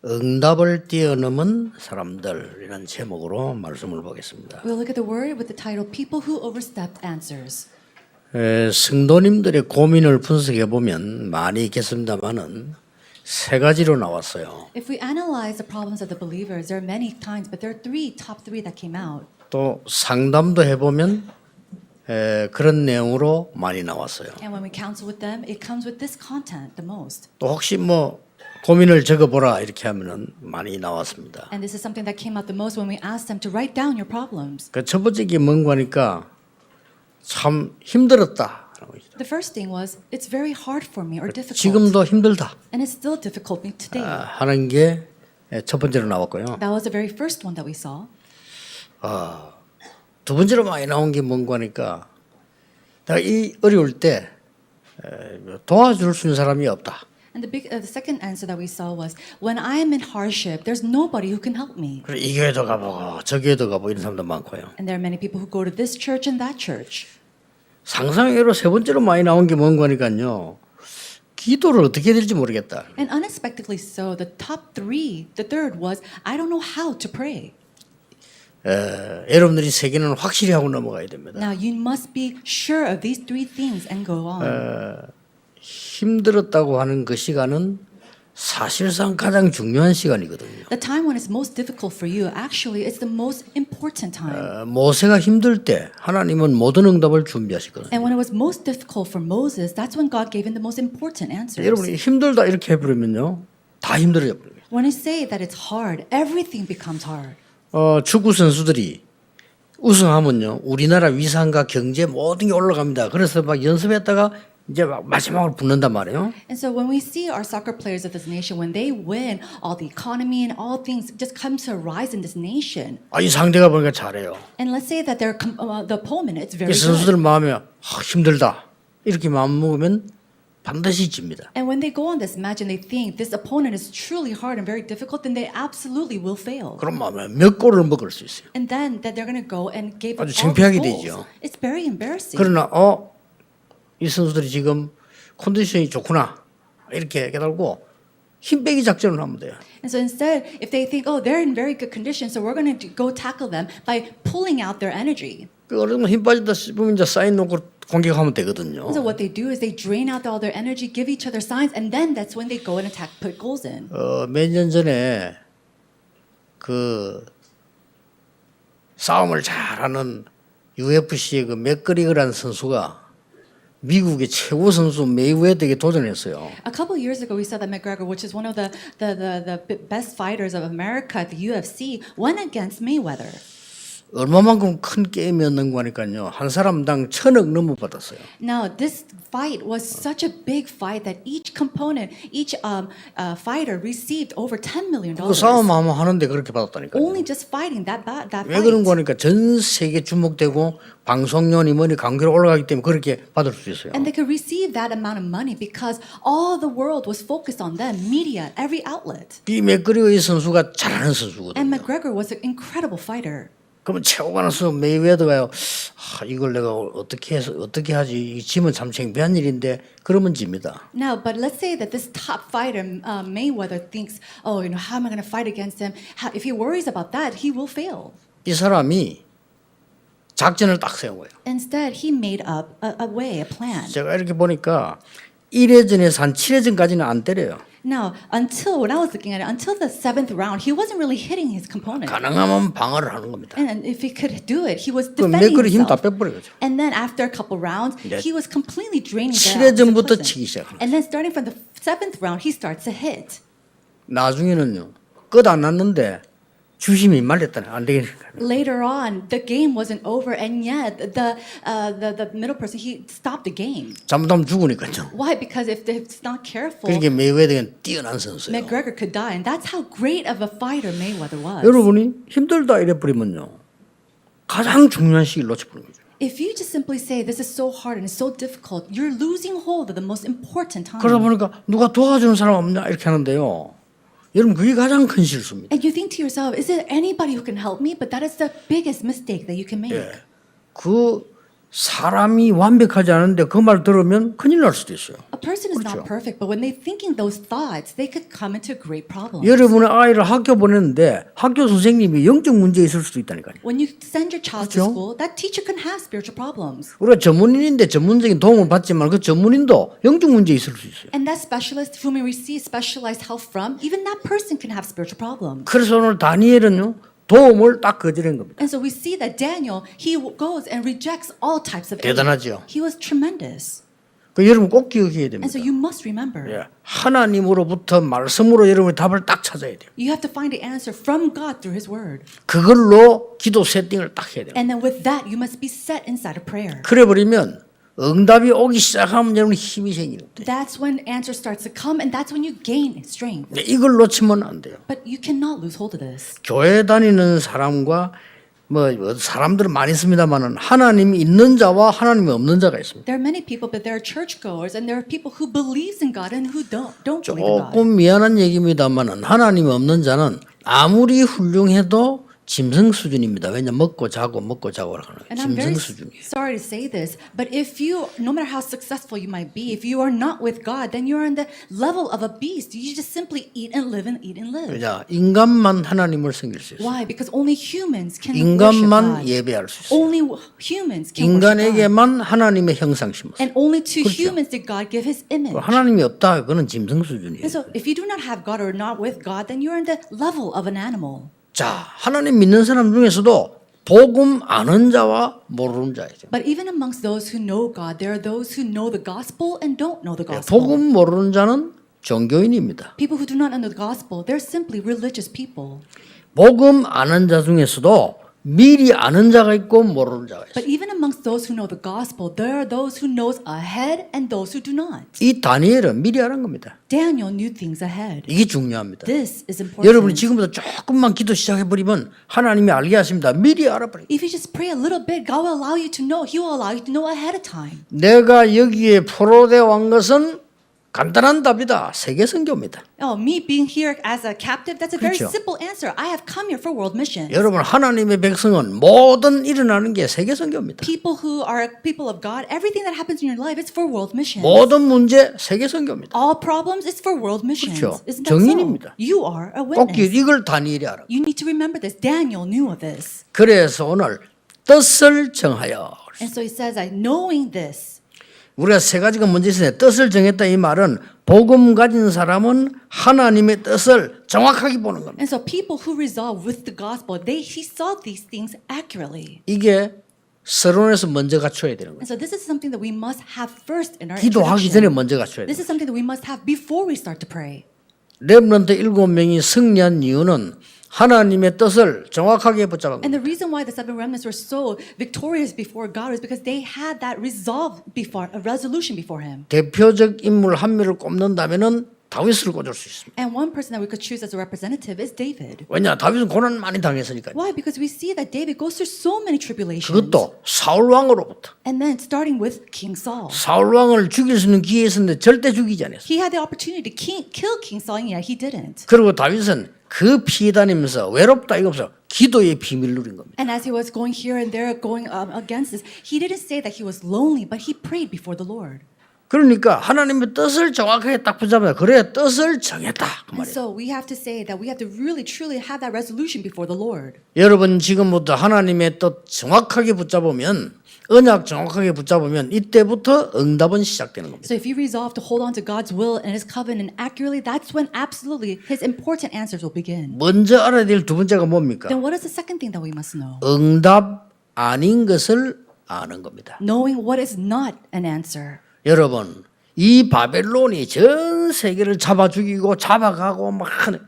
응답을 뛰어넘은 사람들 이런 제목으로 말씀을 보겠습니다. We'll look at the word with the title People Who Overstepped Answers. 성도님들의 고민을 분석해 보면 많이 있겠습니다만은 세 가지로 나왔어요. If we analyze the problems of the believers, there are many kinds, but there are top three that came out. 또 상담도 해보면 그런 내용으로 많이 나왔어요. And when we counsel with them, it comes with this content the most. 또 혹시 뭐 고민을 적어보라 이렇게 하면은 많이 나왔습니다. And this is something that came out the most when we asked them to write down your problems. 그 첫 번째 게 뭔가 하니까 참 힘들었다. The first thing was, it's very hard for me or difficult. 지금도 힘들다 And it's still difficult for me today. 하는 게 첫 번째로 나왔고요. That was the very first one that we saw. 두 번째로 많이 나온 게 뭔가 하니까 내가 이 어려울 때 도와줄 수 있는 사람이 없다. And the second answer that we saw was, when I am in hardship, there's nobody who can help me. 그래 이 교회도 가보고 저 교회도 가보고 이런 사람도 많고요. And there are many people who go to this church and that church. 상상외로 세 번째로 많이 나온 게 뭔가 하니까요. 기도를 어떻게 해야 될지 모르겠다. And unexpectedly so, the third was, I don't know how to pray. 여러분들이 세 개는 확실히 하고 넘어가야 됩니다. Now you must be sure of these three things and go on. 힘들었다고 하는 그 시간은 사실상 가장 중요한 시간이거든요. The time when it's most difficult for you, actually, it's the most important time. 모세가 힘들 때 하나님은 모든 응답을 준비하시거든요. And when it was most difficult for Moses, that's when God gave him the most important answers. 여러분이 힘들다 이렇게 해버리면요, 다 힘들어져 버려요. When I say that it's hard, everything becomes hard. 축구 선수들이 우승하면요, 우리나라 위상과 경제 모든 게 올라갑니다. 그래서 막 연습했다가 이제 마지막으로 붙는단 말이에요. And so when we see our soccer players of this nation, when they win, all the economy and all things just comes to a rise in this nation. 이 상대가 보니까 잘해요. And let's say that the opponent, it's 이 very 선수들 good. 마음에 힘들다 이렇게 마음 먹으면 반드시 집니다. And when they go on this match and they think this opponent is truly hard and very difficult, then they absolutely will fail. 그런 마음에 몇 골을 먹을 수 있어요. And then that they're going to go and give up 아주 all 창피하게 the goals. 되죠. It's very embarrassing. 그러나 이 선수들이 지금 컨디션이 좋구나 이렇게 깨달고 힘 빼기 작전을 하면 돼요. And so instead, if they think, oh, they're in very good condition, so we're going to go tackle them by pulling out their energy. 그 어느 정도 힘 빠진다 싶으면 이제 사인 놓고 공격하면 되거든요. And so what they do is they drain out all their energy, give each other signs, and then that's when they go and attack, put goals in. 몇 년 전에 그 싸움을 잘하는 UFC의 그 맥그리거라는 선수가 미국의 최고 선수 메이웨더에게 도전했어요. A couple years ago, we saw that McGregor, which is one of the best fighters of America at the UFC, went against Mayweather. 얼마만큼 큰 게임이었는가 하니까요. 한 사람당 1,000억 넘어 받았어요. Now, this fight was such a big fight that each component, each fighter received over $10 million. 그 싸움 하면 하는데 그렇게 받았다니까요. Only just fighting that 왜 fight. 그런 거 하니까 전 세계 주목되고 방송연이 뭐니 관계로 올라가기 때문에 그렇게 받을 수 있어요. And they could receive that amount of money because all the world was focused on them, media, every outlet. 이 맥그리거 이 선수가 잘하는 And 선수거든요. McGregor was an incredible fighter. 그러면 최고가 나서 메이웨더가요. 이걸 내가 어떻게 하지? 지면 참 창피한 일인데 그러면 집니다. Now, but let's say that this top fighter, Mayweather, thinks, oh, how am I going to fight against him? If he worries about that, he will fail. 이 사람이 작전을 딱 세운 거예요. Instead, he made up a way, a plan. 제가 이렇게 보니까 1회전에서 한 7회전까지는 안 때려요. Now, when I was looking at it, until the 7th round, he wasn't really hitting his component. 가능하면 방어를 하는 겁니다. And if he could do it, he was 그 defending 맥그리 힘 다 himself. 빼버려요. And then after a couple rounds, 네. he was completely draining the 7회전부터 opponent. 치기 시작합니다. And then starting from the 7th round, he starts to hit. 나중에는요. 끝 안 났는데 주심이 말렸다네. 안 되겠니까. Later on, the game wasn't over, and yet the middle person, he stopped the game. 잘못하면 죽으니까요. Why? Because if it's not careful, 그러니까 메이웨더는 뛰어난 선수예요. McGregor could die, and that's how great of a fighter Mayweather was. 여러분이 힘들다 이래 버리면요. 가장 중요한 시기를 놓쳐버린 거죠. If you just simply say this is so hard and it's so difficult, you're losing hold of the most important time. 그러다 보니까 누가 도와주는 사람 없냐 이렇게 하는데요. 여러분 그게 가장 큰 실수입니다. And you think to yourself, is there anybody who can help me? But that is the biggest mistake that you can make. 그 사람이 완벽하지 않은데 그 말 들으면 큰일 날 수도 있어요. A person is 그렇죠. not perfect, but when they're thinking those thoughts, they could come into great problems. 여러분의 아이를 학교 보냈는데 학교 선생님이 영적 문제 있을 수도 있다니까요. When you send your child to 그렇죠? school, that teacher can have spiritual problems. 우리가 전문인인데 전문적인 도움을 받지만 그 전문인도 영적 문제 있을 수 있어요. And that specialist whom we receive specialized help from, even that person can have spiritual problems. 그래서 오늘 다니엘은요 도움을 딱 거절한 겁니다. And so we see that Daniel, he goes and rejects all types of aid. 대단하죠. He was tremendous. 그 여러분 꼭 기억해야 됩니다. And so you must remember. 예, 하나님으로부터 말씀으로 여러분이 답을 딱 찾아야 돼요. You have to find the answer from God through His Word. 그걸로 기도 세팅을 딱 해야 돼요. And then with that, you must be set inside of prayer. 그래 버리면 응답이 오기 시작하면 여러분 힘이 생기는 거예요. That's when answer starts to come, and that's when you gain strength. 이걸 놓치면 안 돼요. But you cannot lose hold of this. 교회 다니는 사람과 뭐 사람들은 많이 있습니다만은 하나님이 있는 자와 하나님이 없는 자가 있습니다. There are many people, but there are churchgoers, and there are people who believes in God and who don't believe in God. 조금 미안한 얘기입니다만은 하나님이 없는 자는 아무리 훌륭해도 짐승 수준입니다. 왜냐 먹고 자고 하는 And I'm very 짐승 수준이에요. sorry to say this, but if you, no matter how successful you might be, if you are not with God, then you're on the level of a beast. You just simply eat and live and eat and live. 왜냐 인간만 하나님을 섬길 수 있어요. Why? Because only humans can worship 인간만 God. 예배할 수 있어요. Only humans can worship God. 인간에게만 하나님의 형상 심었어요. And only to 그렇죠. humans did God give His image. 하나님이 없다 그거는 짐승 수준이에요. And so if you do not have God or not with God, then you're on the level of an animal. 자, 하나님 믿는 사람 중에서도 복음 아는 자와 모르는 자이죠. But even amongst those who know God, there are those who know the gospel and don't know the gospel. 복음 모르는 자는 종교인입니다. People who do not know the gospel, they're simply religious people. 복음 아는 자 중에서도 미리 아는 자가 있고 모르는 자가 있어요. But even amongst those who know the gospel, there are those who knows ahead and those who do not. 이 다니엘은 미리 아는 겁니다. Daniel knew things ahead. 이게 중요합니다. This is important. 여러분이 지금부터 조금만 기도 시작해버리면 하나님이 알게 하십니다. 미리 알아버려요. If you just pray a little bit, God will allow you to know. He will allow you to know ahead of time. 내가 여기에 포로되어 온 것은 간단한 답이다. 세계 선교입니다. Oh, me being here as a captive, that's a very 그렇죠. simple answer. I have come here for world missions. 여러분 하나님의 백성은 모든 일어나는 게 세계 선교입니다. People who are people of God, everything that happens in your life is for world missions. 모든 문제 세계 선교입니다. All problems is for world missions. 그렇죠. Isn't that 정인입니다. so? You are a 꼭 witness. 이걸 다니엘이 알아. You need to remember this. Daniel knew of this. 그래서 오늘 뜻을 정하여. And so he says, knowing this. 우리가 세 가지가 먼저 있어요. 뜻을 정했다 이 말은 복음 가진 사람은 하나님의 뜻을 정확하게 보는 겁니다. And so people who resolve with the gospel, he saw these things accurately. 이게 서론에서 먼저 갖춰야 되는 거예요. And so this is something that we must have first in our 기도하기 전에 introduction. 먼저 갖춰야 돼요. This is something that we must have before we start to pray. 렘넌트 7명이 승리한 이유는 하나님의 뜻을 정확하게 붙잡은 And 겁니다. the reason why the seven remnants were so victorious before God is because they had that resolve before, a resolution before Him. 대표적 인물 한 명을 꼽는다면은 다윗을 꼽을 수 있습니다. And one person that we could choose as a representative is David. 왜냐? 다윗은 고난 많이 당했으니까요. Why? Because we see that David goes through so many tribulations. 그것도 사울 왕으로부터. And then starting with King Saul. 사울 왕을 죽일 수 있는 기회 있었는데 절대 죽이지 않았어요. He had the opportunity to kill King Saul, and yet he didn't. 그리고 다윗은 그 피해 다니면서 외롭다 이거 없어 기도의 비밀 누린 겁니다. And as he was going here and there, going against this, he didn't say that he was lonely, but he prayed before the Lord. 그러니까 하나님의 뜻을 정확하게 딱 붙잡아야 그래야 뜻을 정했다 그 And 말이에요. so we have to say that we have to really, truly have that resolution before the Lord. 여러분 지금부터 하나님의 뜻 정확하게 붙잡으면 언약 정확하게 붙잡으면 이때부터 응답은 시작되는 겁니다. So if you resolve to hold on to God's will and His covenant accurately, that's when absolutely His important answers will begin. 먼저 알아야 될 두 번째가 뭡니까? Then what is the second thing that we must know? 응답 아닌 것을 아는 겁니다. Knowing what is not an answer. 여러분 이 바벨론이 전 세계를 잡아 죽이고 잡아가고 막 하는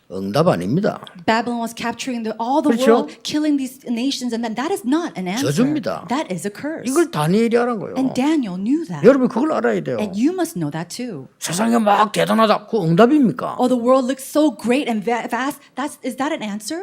응답 아닙니다. Babylon was capturing all the 그렇죠? world, killing these nations, and that is not an answer. 저주입니다. That is a curse. 이걸 다니엘이 알은 거예요. And Daniel knew that. 여러분 그걸 알아야 돼요. And you must know that too. 세상에 막 대단하다. 그 응답입니까? Oh, the world looks so great and vast. Is that an answer?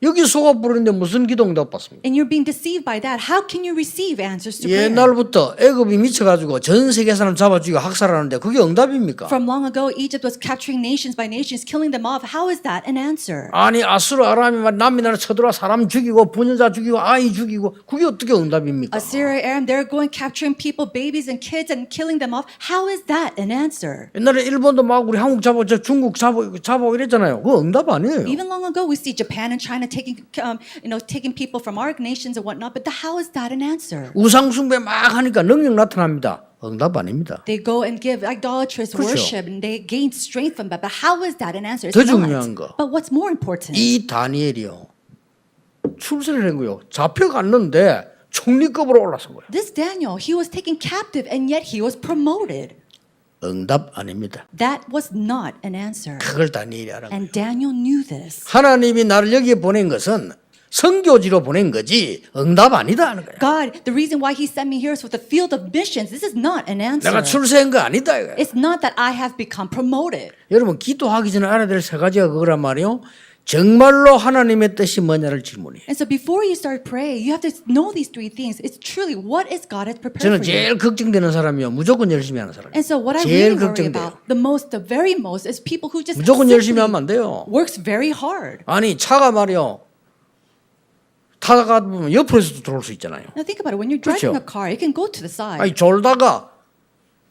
여기 속아 부르는데 무슨 기도 응답 받습니까? And you're being deceived by that. How can you receive answers to prayer? 옛날부터 애굽이 미쳐가지고 전 세계 사람 잡아주고 학살하는데 그게 응답입니까? From long ago, Egypt was capturing nations by nations, killing them off. How is that an answer? 아니 아수르 아람이 막 남미 나라 쳐들어와 사람 죽이고 부녀자 죽이고 아이 죽이고 그게 어떻게 응답입니까? Assyria, Aram, they're going capturing people, babies and kids and killing them off. How is that an answer? 옛날에 일본도 막 우리 한국 잡아 중국 잡아 이랬잖아요. 그거 응답 아니에요. Even long ago, we see Japan and China taking people from our nations and whatnot. But how is that an answer? 우상 숭배 막 하니까 능력 나타납니다. 응답 아닙니다. They go and give idolatrous 그렇죠. worship and they gain strength from that. But how is that an answer? It's 더 중요한 거. not. But what's more important? 이 다니엘이요. 출세를 한 거요. 잡혀갔는데 총리급으로 올라선 거예요. This Daniel, he was taken captive and yet he was promoted. 응답 아닙니다. That was not an answer. 그걸 다니엘이 알아. And Daniel knew this. 하나님이 나를 여기에 보낸 것은 선교지로 보낸 거지 응답 아니다 하는 거예요. God, the reason why he sent me here is for the field of missions. This is not an answer. 내가 출세한 거 아니다 이거예요. It's not that I have become promoted. 여러분 기도하기 전에 알아야 될 세 가지가 그거란 말이에요. 정말로 하나님의 뜻이 뭐냐를 질문이에요. And so before you start praying, you have to know these three things. It's truly what is God has prepared 저는 for you. 제일 걱정되는 사람이요. 무조건 열심히 하는 사람. And so what I 제일 really worry 걱정돼요. about the very most is people who just 무조건 열심히 simply 하면 안 돼요. works very hard. 아니 차가 말이요. 타다가 보면 옆으로서도 들어올 수 있잖아요. Now think about it. When you're driving 그렇죠. a car, it can go to the side. 아니 졸다가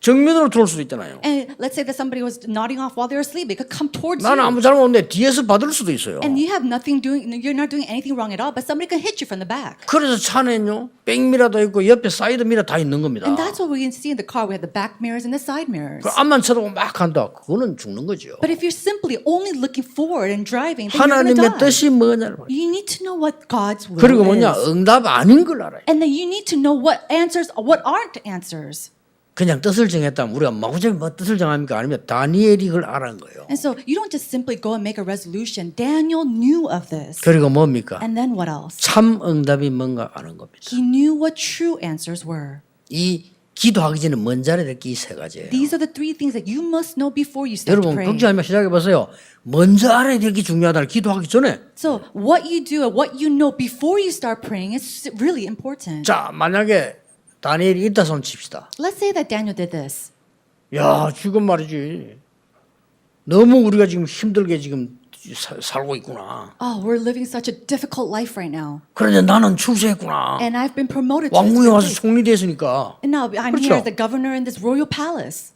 정면으로 들어올 수도 있잖아요. And let's say that somebody was nodding off while they were asleep. It could come towards 나는 you. 아무 잘못 없는데 뒤에서 받을 수도 있어요. And you have nothing doing, you're not doing anything wrong at all, but somebody can hit you from the back. 그래서 차는요 백미러도 있고 옆에 사이드 미러 다 있는 겁니다. And that's what we can see in the car. We have the back mirrors and the side mirrors. 그 앞만 쳐다보고 막 간다. 그거는 죽는 거죠. But if you're simply only looking forward and driving, then you're going to 하나님의 die. 뜻이 뭐냐를 봐요. You need to know what God's will 그리고 뭐냐 is. 응답 아닌 걸 알아요. And then you need to know what aren't answers. 그냥 뜻을 정했다면 우리가 마구잡이 뭐 뜻을 정합니까? 아니면 다니엘이 그걸 알은 거예요. And so you don't just simply go and make a resolution. Daniel knew of this. 그리고 뭡니까? And then what else? 참 응답이 뭔가 아는 겁니다. He knew what true answers were. 이 기도하기 전에 먼저 알아야 될 게 이 세 가지예요. These are the three things that you must know before you start 여러분 praying. 걱정하지 마 시작해 보세요. 먼저 알아야 될 게 중요하다. 기도하기 전에. So what you do and what you know before you start praying is really important. 자 만약에 다니엘이 있다 손 칩시다. Let's say that Daniel did this. 야 지금 말이지. 너무 우리가 지금 힘들게 지금 살고 있구나. Oh, we're living such a difficult life right now. 그런데 나는 출세했구나. And I've been promoted to 왕궁에 this 와서 place. 총리 됐으니까. And now I'm 그렇죠. here as the governor in this royal palace.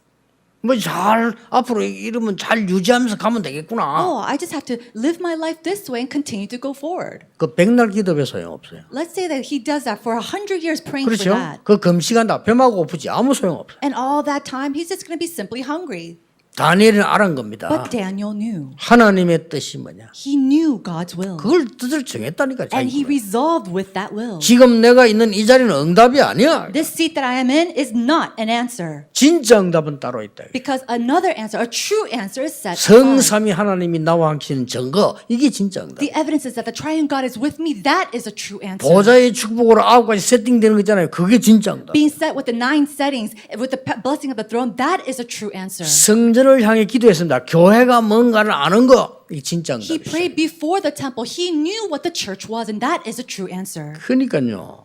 뭐 잘 앞으로 이러면 잘 유지하면서 가면 되겠구나. Oh, I just have to live my life this way and continue to go forward. 그 백날 기도해 소용없어요. Let's say that he does that for 100 years praying for 그렇죠? that. 그 금식한다. 뱀하고 고프지 아무 소용없어요. And all that time, he's just going to be simply hungry. 다니엘은 알은 겁니다. But Daniel knew. 하나님의 뜻이 뭐냐? He knew God's will. 그걸 뜻을 정했다니까. And he 자기가. resolved with that will. 지금 내가 있는 이 자리는 응답이 아니야. This seat that I am in is not an answer. 진짜 응답은 따로 있다. Because another answer, a true answer is set aside. 성삼위 하나님이 나와 함께하는 증거 이게 진짜 응답. The evidence is that the triune God is with me. That is a true answer. 보좌의 축복으로 9가지 세팅되는 거 있잖아요. 그게 진짜 응답. Being set with the 9 settings, with the blessing of the throne, that is a true answer. 성전을 향해 기도했습니다. 교회가 뭔가를 아는 거 이게 진짜 He 응답이죠. prayed before the temple. He knew what the church was, and that is a true answer. 그러니까요.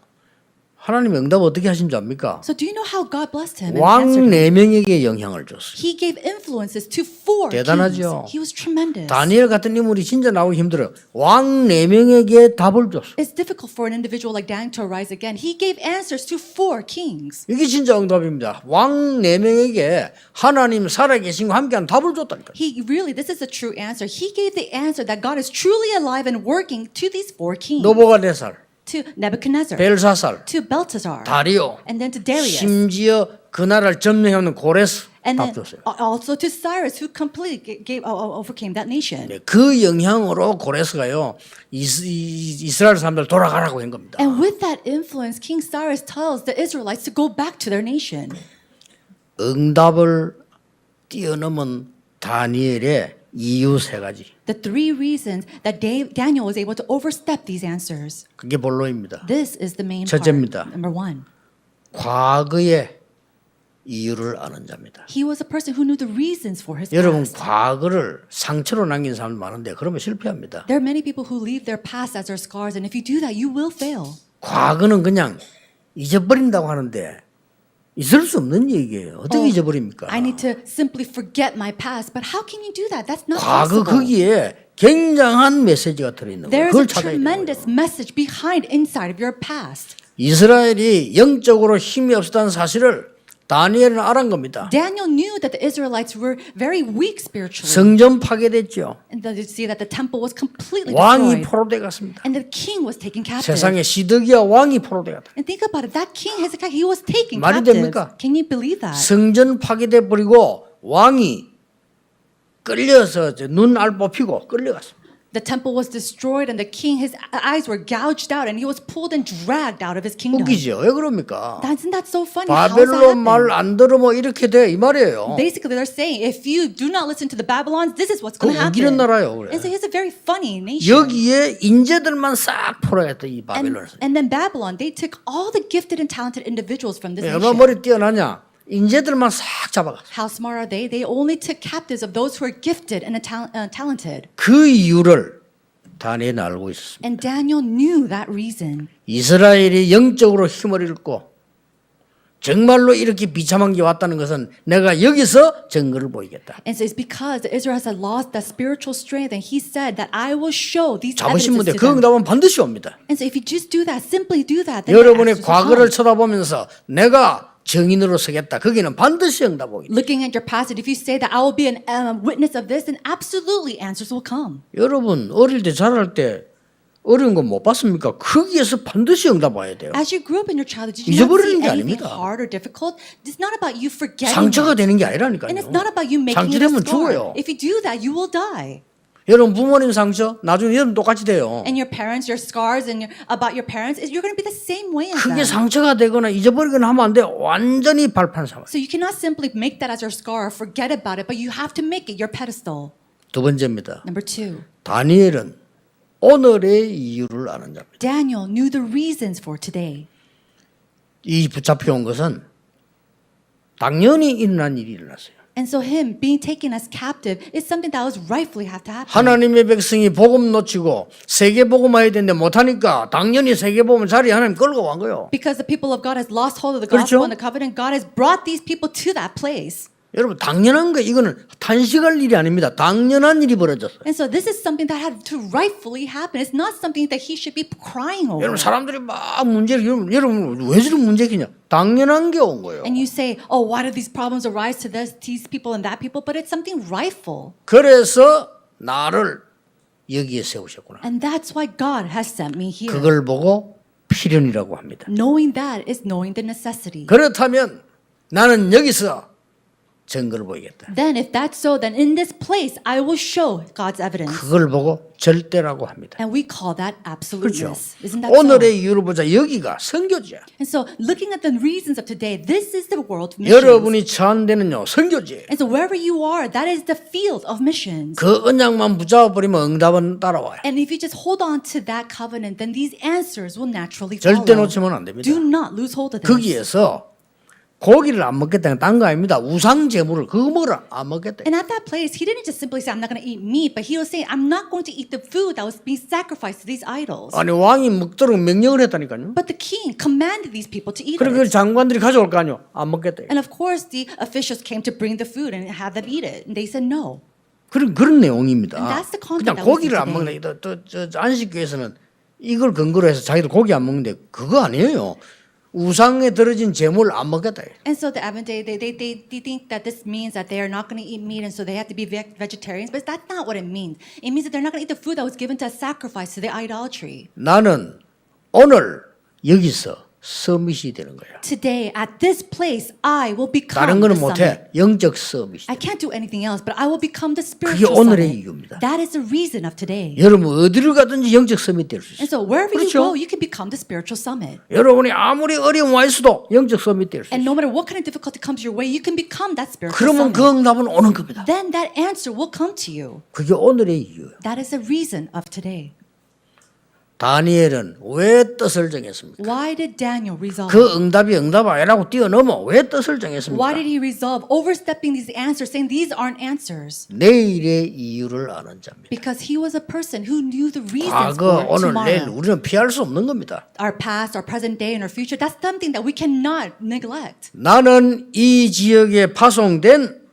하나님의 응답 어떻게 하신지 압니까? So do you know how God blessed him and 왕 answered him? 4명에게 영향을 줬어요. He gave influences to 4 대단하죠. kings. He was tremendous. 다니엘 같은 인물이 진짜 나오기 힘들어요. 왕 4명에게 답을 줬어요. It's difficult for an individual like Daniel to arise again. He gave answers to 4 kings. 이게 진짜 응답입니다. 왕 4명에게 하나님 살아계신 과 함께하는 답을 줬다니까요. This is a true answer. He gave the answer that God is truly alive and working to these 4 kings. 노보가네살, To Nebuchadnezzar, 벨사살, to Belteshazzar, 다리오, and then to Darius, 심지어 그 나라를 점령하는 고레스 and 답 then 줬어요. also to Cyrus, who completely overcame that nation. 네, 그 영향으로 고레스가요 이스라엘 사람들 돌아가라고 한 겁니다. And with that influence, King Cyrus tells the Israelites to go back to their nation. 응답을 뛰어넘은 다니엘의 이유 3가지. The 3 reasons that Daniel was able to overstep these answers. 그게 본론입니다. This is the main 첫째입니다. part. Number 1. 과거에 이유를 아는 자입니다. He was a person who knew the reasons for his 여러분 past. 과거를 상처로 남긴 사람도 많은데 그러면 실패합니다. There are many people who leave their past as their scars, and if you do that, you will fail. 과거는 그냥 잊어버린다고 하는데 있을 수 없는 얘기예요. 어떻게 잊어버립니까? I need to simply forget my past, but how can you do that? That's not 과거 possible. 거기에 굉장한 메시지가 들어있는 거예요. There is 그걸 a 찾아야 돼요. tremendous message behind inside of your past. 이스라엘이 영적으로 힘이 없었다는 사실을 다니엘은 알은 겁니다. Daniel knew that the Israelites were very weak spiritually. 성전 파괴됐죠. And then you see that the temple was completely 왕이 destroyed. 포로돼 갔습니다. And the king was taken captive. 세상에 시드기야 왕이 포로돼 갔다. And think about it. That king Hezekiah, he was taken 말이 captive. 됩니까? Can you believe that? 성전 파괴돼 버리고 왕이 끌려서 눈 알 뽑히고 끌려갔습니다. The temple was destroyed and the king, his eyes were gouged out and he was pulled and dragged out of his kingdom. 웃기죠. 왜 그럽니까? Isn't that so funny? How does that 바벨론 말 happen? 안 들으면 이렇게 돼 이 말이에요. Basically, they're saying if you do not listen to the Babylons, this is what's going to 그 웃기는 happen. 나라요. 그래. And so it's a very funny nation. 여기에 인재들만 싹 풀어야겠다 이 바벨론에서. And then Babylon, they took all the gifted and talented individuals from this 얼마나 nation. 머리 뛰어나냐? 인재들만 싹 잡아갔어. How smart are they? They only took captives of those who are gifted and talented. 그 이유를 다니엘은 알고 있었습니다. And Daniel knew that reason. 이스라엘이 영적으로 힘을 잃고 정말로 이렇게 비참한 게 왔다는 것은 내가 여기서 증거를 보이겠다. And so it's because the Israelites had lost that spiritual strength, and he said that I will show these 잡으신 분들 evidences to 그 them. 응답은 반드시 옵니다. And so if you just do that, simply do that, then 여러분의 the answers will 과거를 come. 쳐다보면서 내가 증인으로 서겠다. 거기는 반드시 응답 오겠다. Looking at your past, if you say that I will be a witness of this, then absolutely answers will come. 여러분 어릴 때 자랄 때 어려운 거 못 봤습니까? 거기에서 반드시 응답 와야 돼요. As you grew up in your childhood, did you not 잊어버리는 see 게 anything 아닙니다. hard or difficult? It's not about you forgetting 상처가 it. 되는 게 아니라니까요. And it's not about you making it a 상처되면 scar. 죽어요. If you do that, you will die. 여러분 부모님 상처 나중에 여러분 똑같이 돼요. And your parents, your scars and about your parents, you're going to be the same way as 그게 them. 상처가 되거나 잊어버리거나 하면 안 돼. 완전히 발판 삼아. So you cannot simply make that as your scar or forget about it, but you have to make it your pedestal. 두 번째입니다. Number two, 다니엘은 오늘의 이유를 아는 자입니다. Daniel knew the reasons for today. 이 붙잡혀온 것은 당연히 일어난 일이 일어났어요. And so him being taken as captive is something that was rightfully have to happen. 하나님의 백성이 복음 놓치고 세계 복음해야 되는데 못하니까 당연히 세계 복음 자리에 하나님 끌고 간 거예요. Because the people of God has lost hold of the 그렇죠? gospel and the covenant, God has brought these people to that place. 여러분 당연한 거 이거는 탄식할 일이 아닙니다. 당연한 일이 벌어졌어요. And so this is something that had to rightfully happen. It's not something that he should be crying over. 여러분 사람들이 막 문제를 여러분 왜 저런 문제기냐? 당연한 게 온 거예요. And you say, oh, why do these problems arise to these people and that people? But it's something rightful. 그래서 나를 여기에 세우셨구나. And that's why God has sent me here. 그걸 보고 필연이라고 합니다. Knowing that is knowing the necessity. 그렇다면 나는 여기서 증거를 보이겠다. Then if that's so, then in this place I will show God's evidence. 그걸 보고 절대라고 합니다. And we call that 그렇죠. absoluteness. Isn't that so? 오늘의 이유를 보자. 여기가 선교지야. And so looking at the reasons of today, this is the world of missions. 여러분이 처한 데는요 선교지. And so wherever you are, that is the field of missions. 그 언약만 붙잡아 버리면 응답은 따라와요. And if you just hold on to that covenant, then these answers will naturally 절대 follow. 놓치면 안 됩니다. Do not lose hold of this. 거기에서 고기를 안 먹겠다는 딴 거 아닙니다. 우상 제물을 그거 먹으라 안 먹겠다. And at that place, he didn't just simply say, I'm not going to eat meat, but he was saying, I'm not going to eat the food that was being sacrificed to these idols. 아니 왕이 먹도록 명령을 했다니까요. But the king commanded these people to eat 그리고 그 it. 장관들이 가져올 거 아니요. 안 먹겠다. And of course, the officials came to bring the food and have them eat it. And they said no. 그런 내용입니다. And that's the content 그냥 that we see 고기를 안 today. 먹는 또 안식교에서는 이걸 근거로 해서 자기들 고기 안 먹는데 그거 아니에요. 우상에 들어진 제물 안 먹겠다. And so the Advent Day, they think that this means that they are not going to eat meat and so they have to be vegetarians. But that's not what it means. It means that they're not going to eat the food that was given to a sacrifice to the idolatry. 나는 오늘 여기서 서밋이 되는 거야. Today, at this place, I will 다른 become the 거는 summit. 못해. 영적 서밋이. I can't do anything else, but I will become the 그게 spiritual 오늘의 summit. 이유입니다. That is the reason of today. 여러분 어디를 가든지 영적 서밋 될 수 And 있어요. so wherever you 그렇죠? go, you can become the spiritual summit. 여러분이 아무리 어려움 와 있어도 영적 서밋 될 수 And 있어요. no matter what kind of difficulty comes your way, you can become that spiritual 그러면 그 summit. 응답은 오는 겁니다. Then that answer will come to you. 그게 오늘의 이유예요. That is the reason of today. 다니엘은 왜 뜻을 정했습니까? Why did Daniel resolve? 그 응답이 응답 아니라고 뛰어넘어 왜 뜻을 Why 정했습니까? did he resolve overstepping these answers, saying these aren't answers? 내일의 이유를 아는 자입니다. Because he was a person who knew the reasons 과거, for 오늘, 내일 tomorrow. 우리는 피할 수 없는 겁니다. Our past, our present day, and our future, that's something that we cannot neglect. 나는 이 지역에 파송된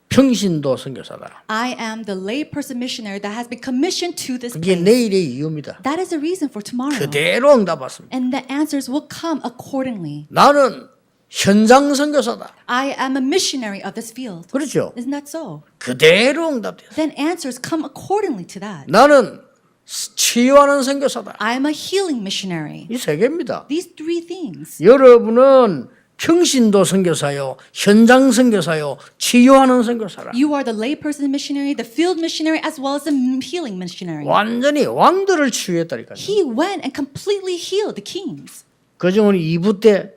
평신도 선교사다. I am the layperson missionary that has been commissioned to this 그게 place. 내일의 이유입니다. That is the reason for tomorrow. 그대로 응답 받습니다. And the answers will come accordingly. 나는 현장 선교사다. I am a missionary of this field. 그렇죠? Isn't that so? 그대로 응답돼요. Then answers come accordingly to that. 나는 치유하는 선교사다. I am a healing missionary. 이 세 개입니다. These three things. 여러분은 평신도 선교사요, 현장 선교사요, 치유하는 선교사라. You are the layperson missionary, the field missionary, as well as the healing missionary. 완전히 왕들을 치유했다니까요. He went and completely healed the kings. 그중은 2부 때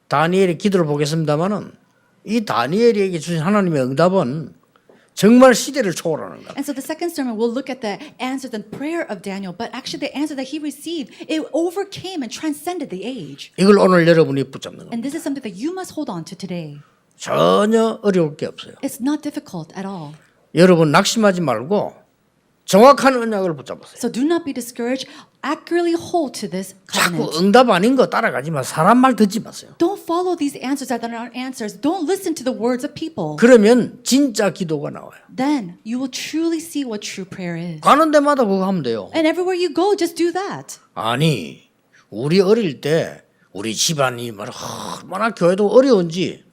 다니엘의 기도를 보겠습니다만은 이 다니엘에게 주신 하나님의 응답은 정말 시대를 초월하는 것. And so the second sermon, we'll look at the answers and prayer of Daniel, but actually the answer that he received, it overcame and transcended the age. 이걸 오늘 여러분이 붙잡는 겁니다. And this is something that you must hold on to today. 전혀 어려울 게 없어요. It's not difficult at all. 여러분 낙심하지 말고 정확한 언약을 붙잡으세요. So do not be discouraged. Accurately hold to this 자꾸 covenant. 응답 아닌 거 따라가지 마. 사람 말 듣지 마세요. Don't follow these answers that are not answers. Don't listen to the words of people. 그러면 진짜 기도가 나와요. Then you will truly see what true prayer is. 가는 데마다 그거 하면 돼요. And everywhere you go, just do that. 아니 우리 어릴 때 우리 집안이 얼마나 교회도 어려운지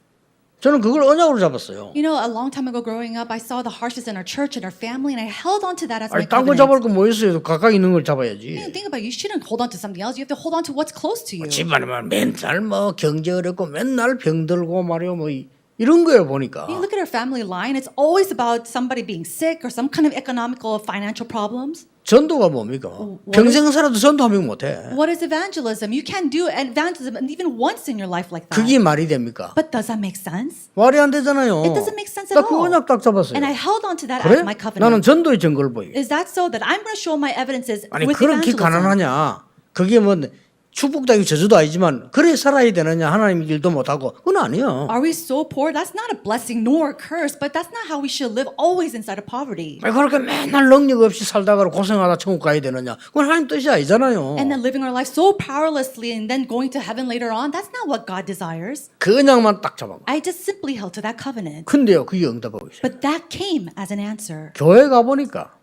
저는 그걸 언약으로 잡았어요. You know, a long time ago growing up, I saw the harshness in our church and our family, and I held on to that as my 아니 딴 거 covenant. 잡을 거 뭐 있어요? 가까이 있는 걸 잡아야지. Think about it. You shouldn't hold on to something else. You have to hold on to what's close to you. 집안에만 맨날 뭐 경제 어렵고 맨날 병들고 말이요 뭐 이런 거예요 보니까. You look at our family line, it's always about somebody being sick or some kind of economical or financial problems. 전도가 뭡니까? 평생 살아도 전도 한 명 못해. What is evangelism? You can't do evangelism even once in your life like that. 그게 말이 됩니까? But does that make sense? 말이 안 되잖아요. It doesn't make sense at 나 그 all. 언약 딱 잡았어요. And I held on to that 그래? as my 나는 covenant. 전도의 증거를 보이게. Is that so that I'm going to show my evidences 아니 with 그렇게 evangelism? 가난하냐? 그게 뭐 축복도 아니고 저주도 아니지만 그래 살아야 되느냐? 하나님 일도 못하고 그건 아니야. Are we so poor? That's not a blessing nor a curse, but that's not how we should live always inside of poverty. 왜 그렇게 맨날 능력 없이 살다가 고생하다 천국 가야 되느냐? 그건 하나님 뜻이 아니잖아요. And then living our life so powerlessly and then going to heaven later on, that's not what God desires. 그 언약만 딱 잡아. I just simply held to that covenant. 근데요, 그게 응답하고 있어요. But that came as an answer. 교회 가 보니까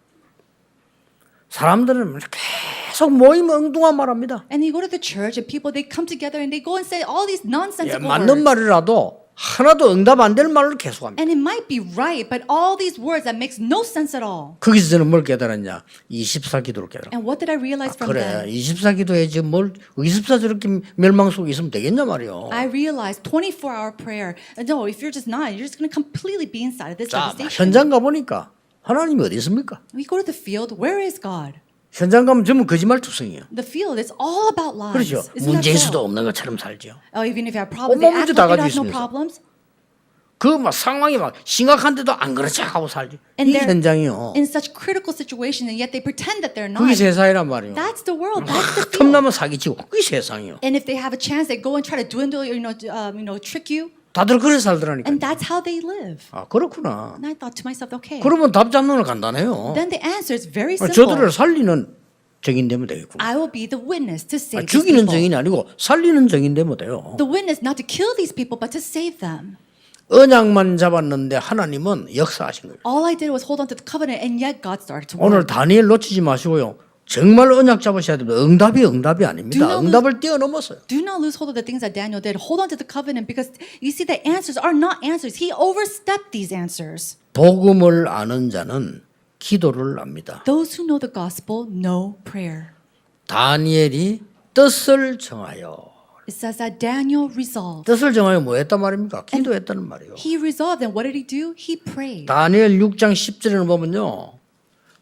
사람들은 계속 모이면 엉뚱한 말합니다. And you go to the church and people, they come together and they go and say all these 예, nonsensical 맞는 words. 말이라도 하나도 응답 안 될 말을 계속합니다. And it might be right, but all these words that makes no sense at all. 거기서 저는 뭘 깨달았냐? 24 기도를 깨달았어요. And what did I realize from 그래, that? 24 기도해야지 뭘 24 저렇게 멸망 속에 있으면 되겠냐 말이요. I realized 24-hour prayer. No, if you're just not, you're just going to completely be inside of this 자, devastation. 현장 가보니까 하나님이 어디 있습니까? We go to the field. Where is God? 현장 가면 전부 거짓말 투성이에요. The field is all about lies. 그렇죠. Isn't that 문제 있어도 so? 없는 것처럼 살죠. Even if you have problems, 온몸 they 문제 act 다 like they 가지고 have no 있으면서. problems. 그 막 상황이 막 심각한데도 안 그렇지 하고 살죠. And 이 they're 현장이요. in such critical situations, and yet they pretend that they're not. 그게 세상이란 말이에요. That's the world. That's the field. 틈나면 사기치고 그게 세상이요. And if they have a chance, they go and try to dwindle, trick you. 다들 그래 살더라니까. And that's how they live. 아 그렇구나. And I thought to myself, okay. 그러면 답 잡는 건 간단해요. Then the answer is very simple. 저들을 살리는 증인 되면 되겠구나. I will be the witness to save these 죽이는 people. 증인이 아니고 살리는 증인 되면 돼요. The witness not to kill these people, but to save them. 언약만 잡았는데 하나님은 역사하신 거예요. All I did was hold on to the covenant, and yet God started to 오늘 work. 다니엘 놓치지 마시고요. 정말 언약 잡으셔야 됩니다. 응답이 아닙니다. Do not 응답을 뛰어넘었어요. Do not lose hold of the things that Daniel did. Hold on to the covenant because you see the answers are not answers. He overstepped these answers. 복음을 아는 자는 기도를 압니다. Those who know the gospel know prayer. 다니엘이 뜻을 정하여 It says that Daniel resolved. 뜻을 정하여 뭐 했단 말입니까? 기도했다는 말이에요. He resolved, and what did he do? He prayed. 다니엘 6장 10절에는 보면요.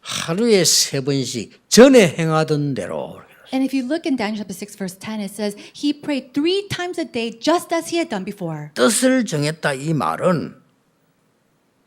하루에 3번씩 전에 행하던 대로. And if you look in Daniel chapter 6 verse 10, it says he prayed 3 times a day just as he had done before. 뜻을 정했다 이 말은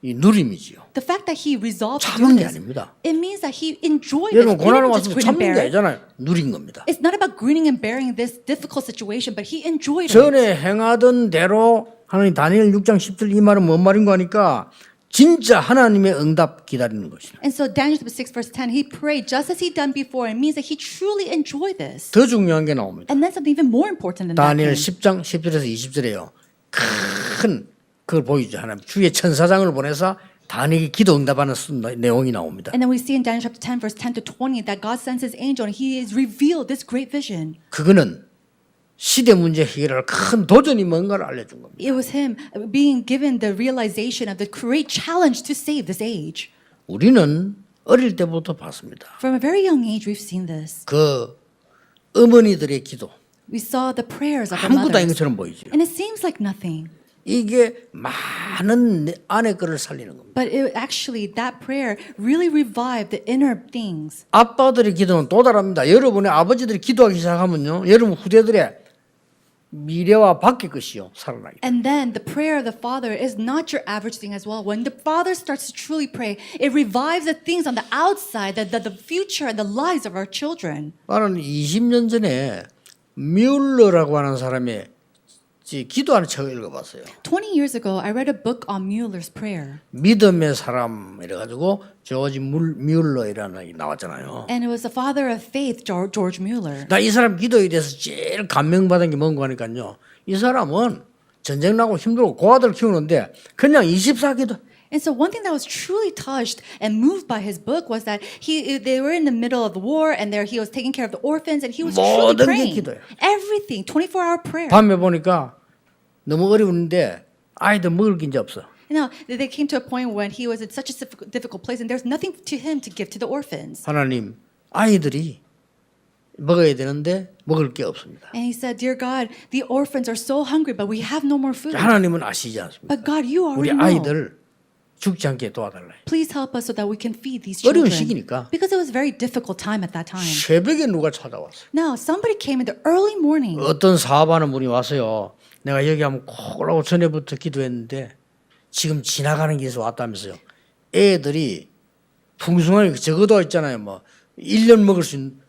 이 누림이지요. The fact that he resolved to do 참은 게 this, 아닙니다. it means that he enjoyed it. 여러분 He 고난을 didn't just 왔으면 grin and 참는 게 bear it. 아니잖아요. 누린 겁니다. It's not about grinning and bearing this difficult situation, but he enjoyed it. 전에 행하던 대로 하나님 다니엘 6장 10절 이 말은 뭔 말인가 하니까 진짜 하나님의 응답 기다리는 것이다. And so Daniel chapter 6 verse 10, he prayed just as he done before. It means that he truly enjoyed this. 더 중요한 게 나옵니다. And then something even more important than that. 다니엘 came. 10장 10절에서 20절에요. 큰 그걸 보이죠. 하나님 주의 천사장을 보내서 다니엘이 기도 응답하는 내용이 나옵니다. And then we see in Daniel chapter 10 verse 10 to 20 that God sends his angel and he has revealed this great vision. 그거는 시대 문제 해결할 큰 도전이 뭔가를 알려준 겁니다. It was him being given the realization of the great challenge to save this age. 우리는 어릴 때부터 봤습니다. From a very young age we've seen this. 그 어머니들의 기도 We saw the prayers of the 아무것도 아닌 mothers. 것처럼 보이죠. And it seems like nothing. 이게 많은 아내 거를 살리는 겁니다. But it actually, that prayer really revived the inner things. 아빠들의 기도는 또 다릅니다. 여러분의 아버지들이 기도하기 시작하면요, 여러분 후대들의 미래와 밖의 것이요 살아나게. And then the prayer of the Father is not your average thing as well. When the Father starts to truly pray, it revives the things on the outside, the future and the lives of our children. 나는 20년 전에 뮬러라고 하는 사람의 기도하는 책을 읽어봤어요. 20 years ago, I read a book on Mueller's prayer. 믿음의 사람 이래가지고 조지 뮬러이라는 게 나왔잖아요. And it was the father of faith, George Mueller. 나 이 사람 기도에 대해서 제일 감명받은 게 뭔가 하니까요. 이 사람은 전쟁 나고 힘들고 고아들 키우는데 그냥 24기도. And so one thing that was truly touched and moved by his book was that they were in the middle of the war and there he was taking care of the orphans and he was truly 모든 게 praying. 기도예요. Everything, 24-hour prayer. 밤에 보니까 너무 어려운데 아이들 먹을 게 이제 없어. Now, they came to a point when he was in such a difficult place and there's nothing to him to give to the orphans. 하나님, 아이들이 먹어야 되는데 먹을 게 없습니다. And he said, Dear God, the orphans are so hungry, but we have no more food. 하나님은 아시지 않습니까? But God, you 우리 already know. 아이들 죽지 않게 도와달라. Please help us so that we can feed these 어려운 children. 시기니까. Because it was a very difficult time at that time. 새벽에 누가 찾아왔어요. Now, somebody came in the early morning. 어떤 사업하는 분이 왔어요. 내가 여기 한번 꼭 오라고 전에부터 기도했는데 지금 지나가는 길에서 왔다면서요. 애들이 풍성하게 적어도 있잖아요. 뭐 1년 먹을 수 있는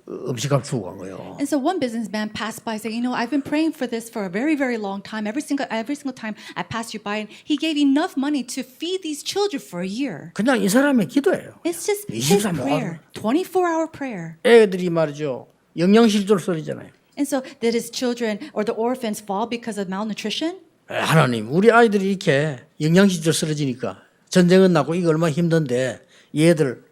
음식값 주고 간 거예요. And so one businessman passed by saying, I've been praying for this for a very, very long time. Every single time I passed you by, and he gave enough money to feed these children for a year. 그냥 이 사람의 기도예요. It's just his 24 prayer, 24-hour prayer. 애들이 말이죠. 영양실조를 썰이잖아요. And so did his children or the orphans fall because of malnutrition? 하나님, 우리 아이들이 이렇게 영양실조 쓰러지니까 전쟁은 나고 이거 얼마나 힘든데 얘들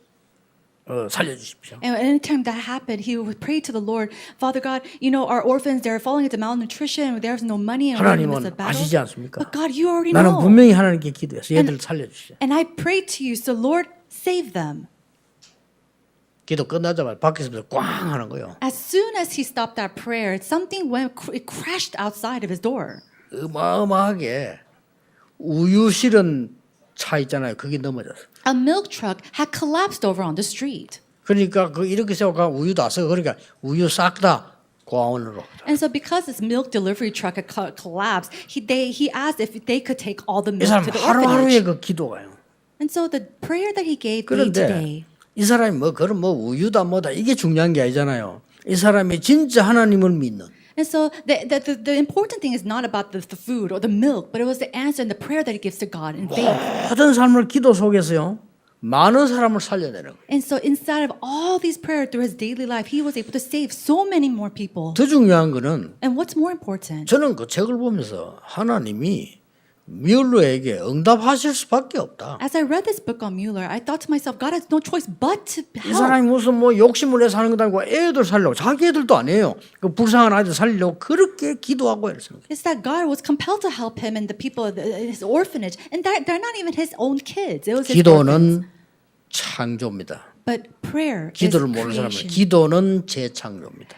살려주십시오. And anytime that happened, he would pray to the Lord, Father God, our orphans, they're falling into malnutrition, there's no money, and we're in the midst 하나님은 of battle. 아시지 않습니까? But God, you already 나는 know. 분명히 하나님께 기도해서 얘들 살려주십시오. And I prayed to you, so Lord, save them. 기도 끝나자마자 밖에서 꽝 하는 거예요. As soon as he stopped that prayer, something it crashed outside of his door. 어마어마하게 우유 실은 차 있잖아요. 그게 넘어졌어. A milk truck had collapsed over on the street. 그러니까 그 이렇게 세워가 우유 다 써. 그러니까 우유 싹 다 고아원으로. And so because this milk delivery truck had collapsed, he asked if they could take all the 이 milk 사람 to the 하루하루의 orphanage. 그 기도가요. And so the prayer that he gave day to day. 그런데 이 사람이 그런 우유다 뭐다 이게 중요한 게 아니잖아요. 이 사람이 진짜 하나님을 믿는. And so the important thing is not about the food or the milk, but it was the answer and the prayer that he gives to God in faith. 모든 삶을 기도 속에서요. 많은 사람을 살려내는 거예요. And so inside of all these prayers through his daily life, he was able to save so many more people. 더 중요한 거는 And what's more important? 저는 그 책을 보면서 하나님이 뮬러에게 응답하실 수밖에 없다. As I read this book on Mueller, I thought to myself, God has no choice but to 이 help. 사람이 무슨 욕심을 내서 하는 것도 아니고 애들 살려고 자기 애들도 아니에요. 그 불쌍한 아이들 살리려고 그렇게 기도하고 이랬어요. It's that God was compelled to help him and the people of his orphanage, and they're not even his own kids. It was his orphans. 기도는 창조입니다. But prayer is 기도를 모르는 사람은 creation. 기도는 재창조입니다.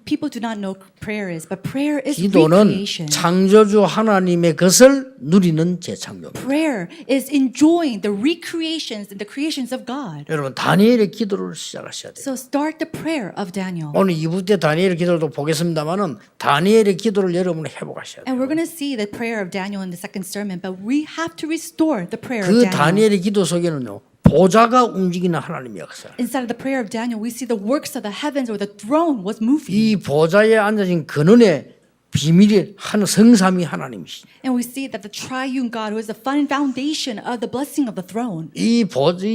people do not know prayer is, but prayer is 기도는 recreation. 창조주 하나님의 것을 누리는 재창조입니다. Prayer is enjoying the recreations and the creations of God. 여러분 다니엘의 기도를 시작하셔야 돼요. So start the prayer of Daniel. 오늘 2부 때 다니엘의 기도도 보겠습니다만은 다니엘의 기도를 여러분 회복하셔야 돼요. And we're going to see the prayer of Daniel in the second sermon, but we have to restore the prayer of 그 Daniel. 다니엘의 기도 속에는요. 보좌가 움직이는 하나님의 역사. Inside of the prayer of Daniel, we see the works of the heavens where the throne was moving. 이 보좌에 앉아진 근원의 비밀이 한 성삼위 하나님이시죠. And we see that the triune God, who is the foundation of the blessing of the throne, 이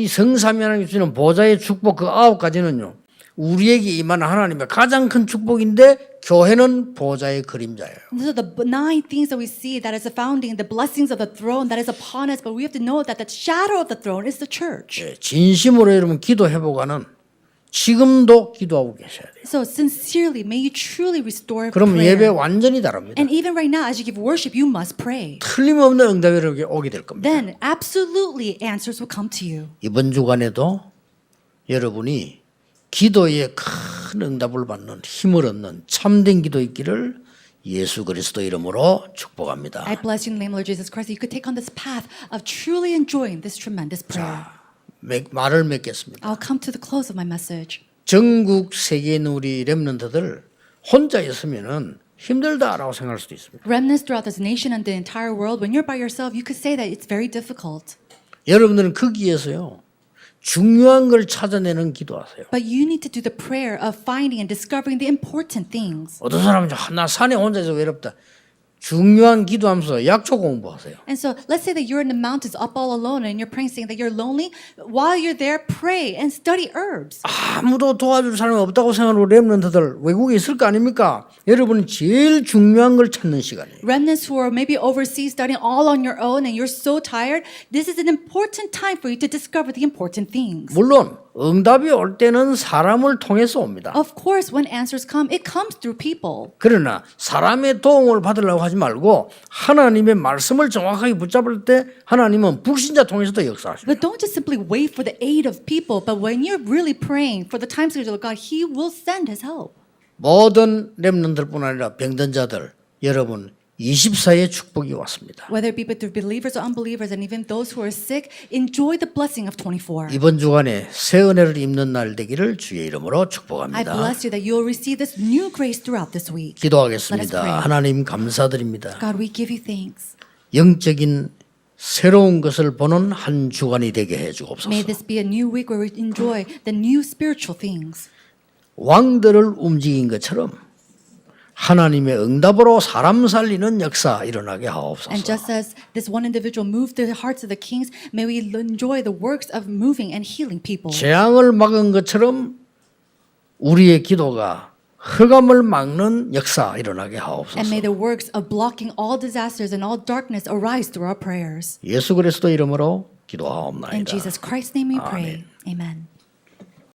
성삼위 하나님 주시는 보좌의 축복 그 9가지는요. 우리에게 임하는 하나님의 가장 큰 축복인데 교회는 보좌의 그림자예요. and those are the 9 things that we see that is the founding, the blessings of the throne that is upon us. But we have to know that the shadow of the throne is the church. 예, 진심으로 여러분 기도 회복하는 지금도 기도하고 계셔야 돼요. So sincerely, may you truly restore 그럼 예배 prayer. 완전히 다릅니다. And even right now, as you give worship, you must pray. 틀림없는 응답이 오게 될 겁니다. Then absolutely answers will come to you. 이번 주간에도 여러분이 기도에 큰 응답을 받는 힘을 얻는 참된 기도 있기를 예수 그리스도 이름으로 축복합니다. I bless you in the name of Lord Jesus Christ. You could take on this path of truly enjoying this tremendous prayer. 말을 맺겠습니다. I'll come to the close of my message. 전국 세계에 있는 우리 렘넌트들 혼자 있으면은 힘들다라고 생각할 수도 있습니다. Remnants throughout this nation and the entire world, when you're by yourself, you could say that it's very difficult. 여러분들은 거기에서요 중요한 걸 찾아내는 기도하세요. But you need to do the prayer of finding and discovering the important things. 어떤 사람은 나 산에 혼자 있어 외롭다. 중요한 기도하면서 약초 공부하세요. And so let's say that you're in the mountains up all alone and you're praying saying that you're lonely. While you're there, pray and study herbs. 아무도 도와줄 사람이 없다고 생각하는 렘넌트들 외국에 있을 거 아닙니까? 여러분은 제일 중요한 걸 찾는 시간이에요. Remnants who are maybe overseas studying all on your own and you're so tired, this is an important time for you to discover the important things. 물론 응답이 올 때는 사람을 통해서 옵니다. Of course, when answers come, it comes through people. 그러나 사람의 도움을 받으려고 하지 말고 하나님의 말씀을 정확하게 붙잡을 때 하나님은 불신자 통해서도 역사하십니다. But don't just simply wait for the aid of people, but when you're really praying for the time schedule of God, He will send His help. 모든 렘넌트뿐 아니라 병든 자들 여러분 24의 축복이 왔습니다. Whether it be through believers or unbelievers, and even those who are sick, enjoy the blessing of 24. 이번 주간에 새 은혜를 입는 날 되기를 주의 이름으로 I 축복합니다. bless you that you'll receive this new grace throughout this week. Let us 기도하겠습니다. pray. 하나님 감사드립니다. God, we give you thanks. 영적인 새로운 것을 보는 한 주간이 되게 May 해주옵소서. this be a new week where we enjoy the new spiritual things. 왕들을 움직인 것처럼 하나님의 응답으로 사람 살리는 역사 일어나게 And 하옵소서. just as this one individual moved the hearts of the kings, may we enjoy the works of moving and healing people. 재앙을 막은 것처럼 우리의 기도가 흑암을 막는 역사 일어나게 And 하옵소서. may the works of blocking all disasters and all darkness arise through our prayers. 예수 그리스도 이름으로 In 기도하옵나이다. Jesus Christ's name we pray. Amen.